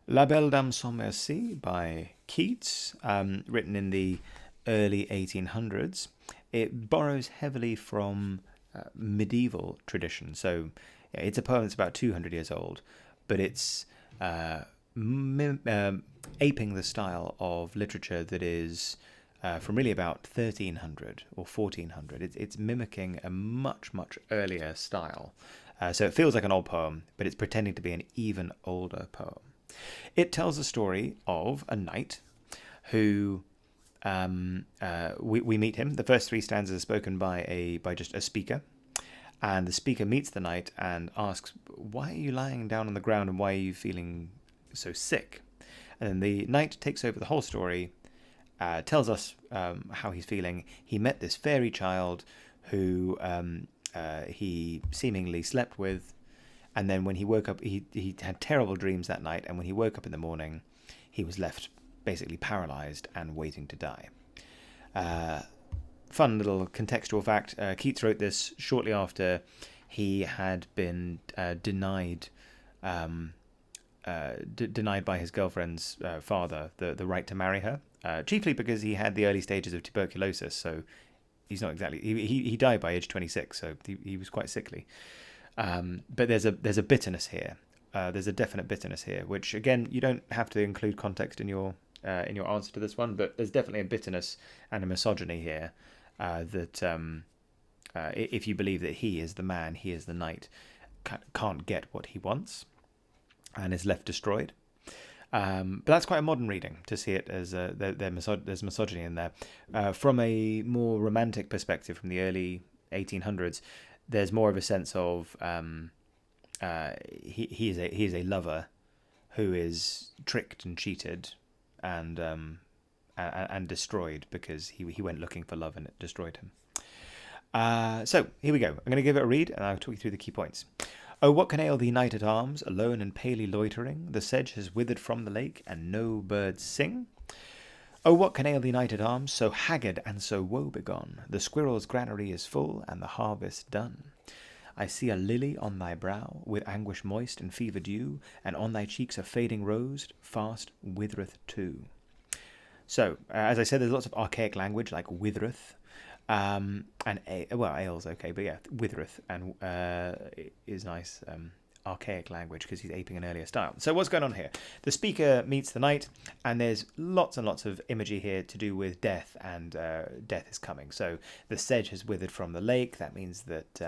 La Belle Dame sans Merci by Keats, written in the early 1800s. It borrows heavily from medieval tradition. So yeah, it's a poem that's about 200 years old, but it's uh, aping the style of literature that is from really about 1300 or 1400. It's mimicking a much, much earlier style. So it feels like an old poem, but it's pretending to be an even older poem. It tells the story of a knight who we meet him. The first three stanzas are spoken by just a speaker, and the speaker meets the knight and asks, "Why are you lying down on the ground and why are you feeling so sick?" And then the knight takes over the whole story, tells us how he's feeling. He met this fairy child who he seemingly slept with, and then when he woke up, he had terrible dreams that night, and when he woke up in the morning, he was left basically paralyzed and waiting to die. Uh, Fun little contextual fact, Keats wrote this shortly after he had been denied by his girlfriend's father the right to marry her, chiefly because he had the early stages of tuberculosis. So he's not exactly he died by age 26, so he was quite sickly. But there's a bitterness here. There's a definite bitterness here, which again you don't have to include context in your answer to this one, but there's definitely a bitterness and a misogyny here that if you believe that he is the man, he is the knight, can't get what he wants and is left destroyed. But that's quite a modern reading to see it as there's misogyny in there. From a more romantic perspective, from the early 1800s, there's more of a sense of he is a lover who is tricked and cheated and destroyed because he went looking for love and it destroyed him. So here we go. I'm going to give it a read and I'll talk you through the key points. Oh, what can ail thee, knight at arms, alone and palely loitering? The sedge has withered from the lake, and no birds sing. Oh, what can ail thee, knight at arms, so haggard and so woe-begone? The squirrel's granary is full, and the harvest done. I see a lily on thy brow, with anguish moist and fever dew, and on thy cheeks a fading rose, fast withereth too. So, as I said, there's lots of archaic language like withereth, ale's okay, but yeah, withereth and is nice. Archaic language because he's aping an earlier style. So what's going on here? The speaker meets the knight, and there's lots and lots of imagery here to do with death, and death is coming. So the sedge has withered from the lake. That means that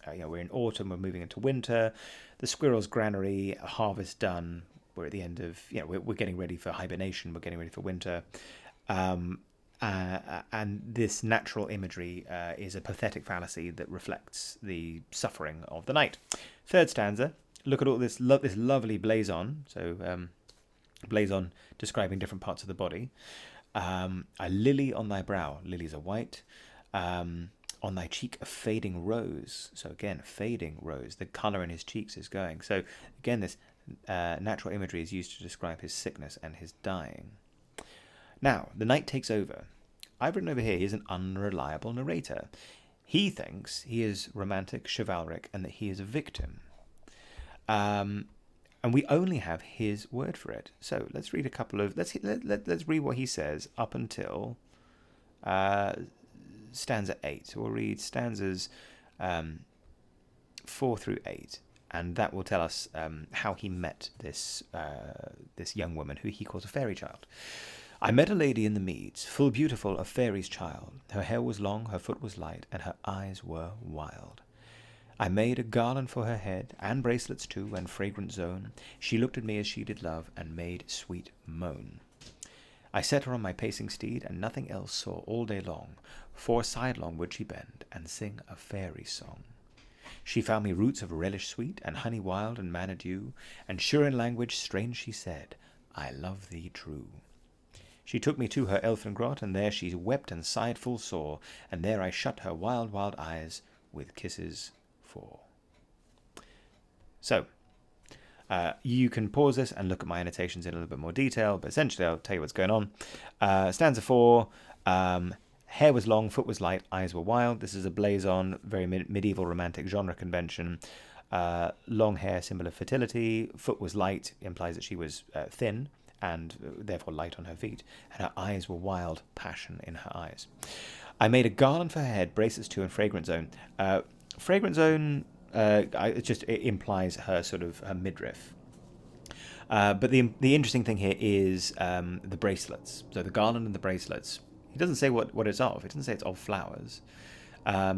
we're in autumn. We're moving into winter. The squirrel's granary, harvest done. We're at the end of we're getting ready for hibernation. We're getting ready for winter. And this natural imagery is a pathetic fallacy that reflects the suffering of the knight. Third stanza, look at all this lovely blazon. So blazon describing different parts of the body. A lily on thy brow, lilies are white. On thy cheek a fading rose. So again, fading rose. The colour in his cheeks is going. So again, this natural imagery is used to describe his sickness and his dying. Now, the knight takes over. I've written over here, he's an unreliable narrator. He thinks he is romantic, chivalric, and that he is a victim. And we only have his word for it. So let's read a couple of... Let's read what he says up until stanza 8. We'll read stanzas 4 through 8. And that will tell us how he met this young woman, who he calls a fairy child. I met a lady in the meads, full beautiful, a fairy's child. Her hair was long, her foot was light, and her eyes were wild. I made a garland for her head, and bracelets too, and fragrant zone. She looked at me as she did love, and made sweet moan. I set her on my pacing steed, and nothing else saw all day long, for sidelong would she bend, and sing a fairy song. She found me roots of relish sweet, and honey wild, and manna dew, and sure in language strange she said, I love thee true. She took me to her elfin grot, and there she wept and sighed full sore, and there I shut her wild, wild eyes with kisses for. So, you can pause this and look at my annotations in a little bit more detail, but essentially I'll tell you what's going on. Stanza 4, hair was long, foot was light, eyes were wild. This is a blazon, very medieval romantic genre convention. Long hair, symbol of fertility. Foot was light, implies that she was thin and therefore light on her feet. And her eyes were wild, passion in her eyes. I made a garland for her head, bracelets too, and fragrance zone. Fragrance zone, it implies her sort of her midriff. But the interesting thing here is the bracelets. So the garland and the bracelets. He doesn't say what it's of. It doesn't say it's of flowers.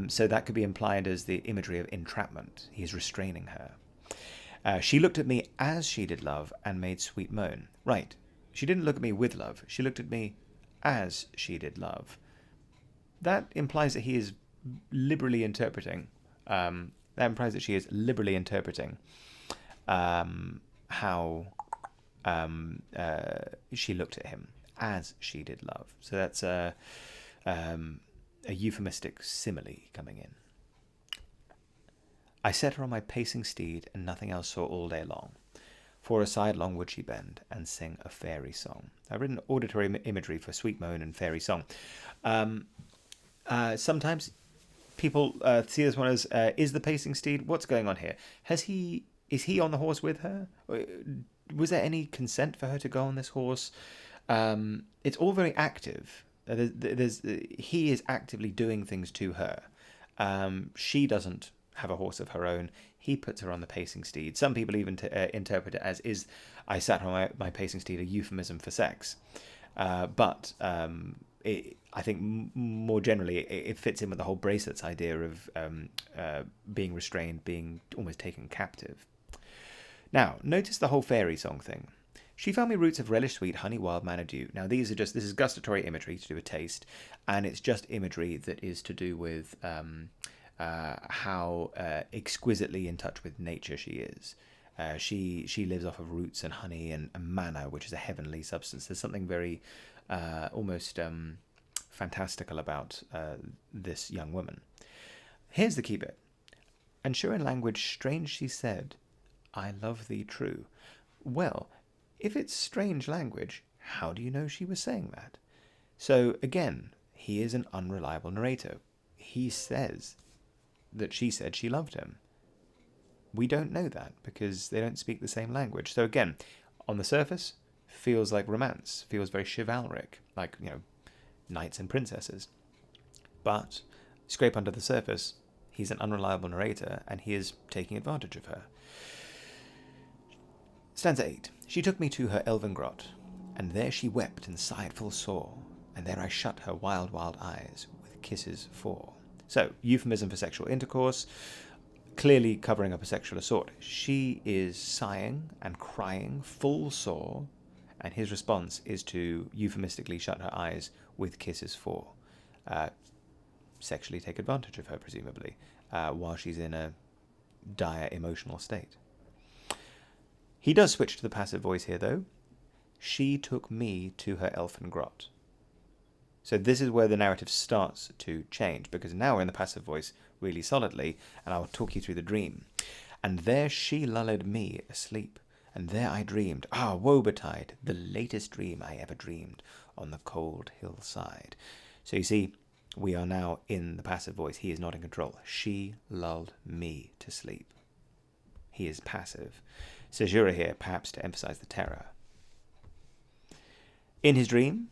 So that could be implied as the imagery of entrapment. He is restraining her. She looked at me as she did love and made sweet moan. Right. She didn't look at me with love. She looked at me as she did love. That implies that he is liberally interpreting. That implies that she is liberally interpreting how she looked at him as she did love. So that's a euphemistic simile coming in. I set her on my pacing steed, and nothing else saw all day long. For a sidelong would she bend, and sing a fairy song. I've written auditory imagery for sweet moan and fairy song. Sometimes people see this one as, is the pacing steed? What's going on here? Is he on the horse with her? Was there any consent for her to go on this horse? It's all very active. He is actively doing things to her. She doesn't have a horse of her own. He puts her on the pacing steed. Some people even interpret it as, I sat on my pacing steed, a euphemism for sex. But I think more generally it fits in with the whole bracelets idea of being restrained, being almost taken captive. Now, notice the whole fairy song thing. She found me roots of relish sweet, honey, wild, manna dew. Now, this is gustatory imagery to do with taste, and it's just imagery that is to do with how exquisitely in touch with nature she is. She lives off of roots and honey and manna, which is a heavenly substance. There's something very almost fantastical about this young woman. Here's the key bit. And sure in language strange she said, I love thee true. Well, if it's strange language, how do you know she was saying that? So again, he is an unreliable narrator. He says that she said she loved him. We don't know that because they don't speak the same language. So again, on the surface, feels like romance, feels very chivalric, like, knights and princesses. But scrape under the surface, he's an unreliable narrator and he is taking advantage of her. Stanza 8. She took me to her elven grot, and there she wept and sighed full sore, and there I shut her wild, wild eyes with kisses four. So, euphemism for sexual intercourse, clearly covering up a sexual assault. She is sighing and crying full sore, and his response is to euphemistically shut her eyes with kisses four. Sexually take advantage of her, presumably, while she's in a dire emotional state. He does switch to the passive voice here, though. She took me to her elfin grot. So this is where the narrative starts to change, because now we're in the passive voice really solidly, and I'll talk you through the dream. And there she lulled me asleep, and there I dreamed, woe betide, the latest dream I ever dreamed on the cold hillside. So you see, we are now in the passive voice. He is not in control. She lulled me to sleep. He is passive. Caesura here, perhaps to emphasize the terror. In his dream,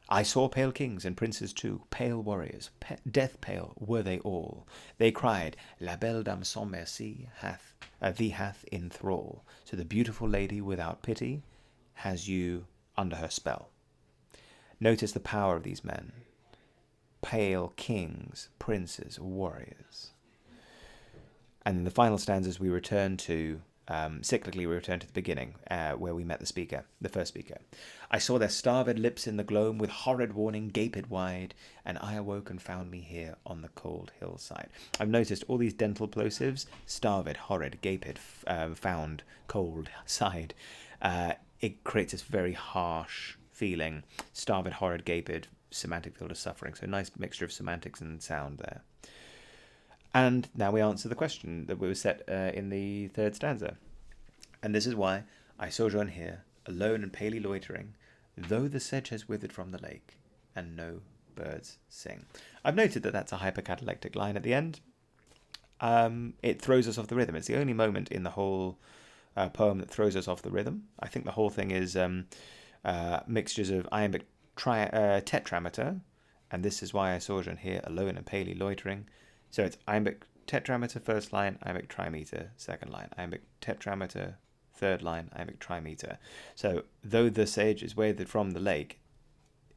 I saw pale kings and princes too, pale warriors, death pale were they all. They cried, La belle dame sans merci thee hath in thrall. So the beautiful lady without pity has you under her spell. Notice the power of these men. Pale kings, princes, warriors. And in the final stanzas we return to cyclically, we return to the beginning, where we met the first speaker. I saw their starved lips in the gloam, with horrid warning gaped wide, and I awoke and found me here on the cold hillside. I've noticed all these dental plosives, starved, horrid, gaped, found, cold, side. It creates this very harsh feeling. Starved, horrid, gaped, semantic field of suffering. So a nice mixture of semantics and sound there. And now we answer the question that was set in the third stanza. And this is why I sojourn here, alone and palely loitering, though the sedge has withered from the lake, and no birds sing. I've noted that that's a hypercatalectic line at the end. it throws us off the rhythm. It's the only moment in the whole poem that throws us off the rhythm. I think the whole thing is mixtures of iambic tetrameter, and this is why I sojourn here alone and palely loitering. So it's iambic tetrameter first line, iambic trimeter second line, iambic tetrameter third line, iambic trimeter. So though the sage is wavered from the lake,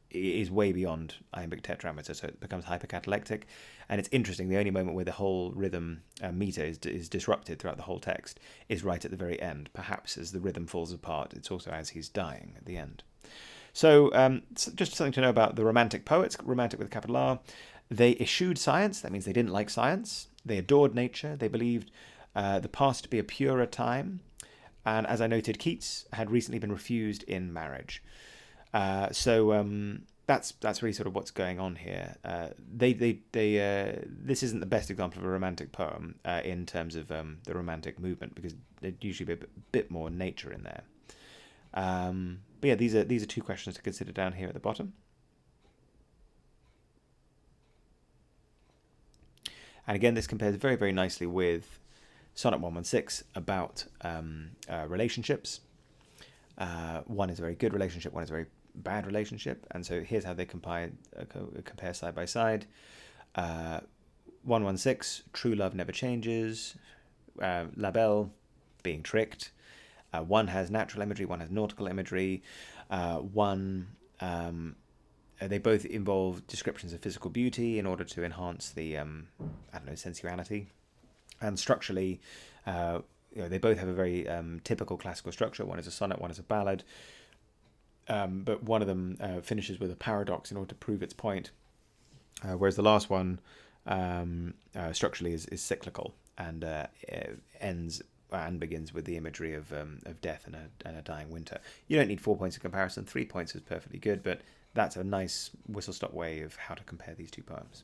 it is way beyond iambic tetrameter, so it becomes hypercatalectic. And it's interesting, the only moment where the whole rhythm meter is disrupted throughout the whole text is right at the very end. Perhaps as the rhythm falls apart, it's also as he's dying at the end. So just something to know about the Romantic poets, Romantic with a capital R. They eschewed science. That means they didn't like science. They adored nature. They believed the past to be a purer time. And as I noted, Keats had recently been refused in marriage. So that's really sort of what's going on here. This isn't the best example of a romantic poem in terms of the romantic movement, because there'd usually be a bit more nature in there. But yeah, these are two questions to consider down here at the bottom. And again, this compares very, very nicely with Sonnet 116 about relationships. One is a very good relationship, one is a very bad relationship, and so here's how they compare side by side. 116, true love never changes. La Belle, being tricked. One has natural imagery, one has nautical imagery. They both involve descriptions of physical beauty in order to enhance the sensuality. And structurally, they both have a very typical classical structure. One is a sonnet, one is a ballad. But one of them finishes with a paradox in order to prove its point, whereas the last one structurally is cyclical and ends and begins with the imagery of death and a dying winter. You don't need 4 points of comparison. 3 points is perfectly good, but that's a nice whistle-stop way of how to compare these two poems.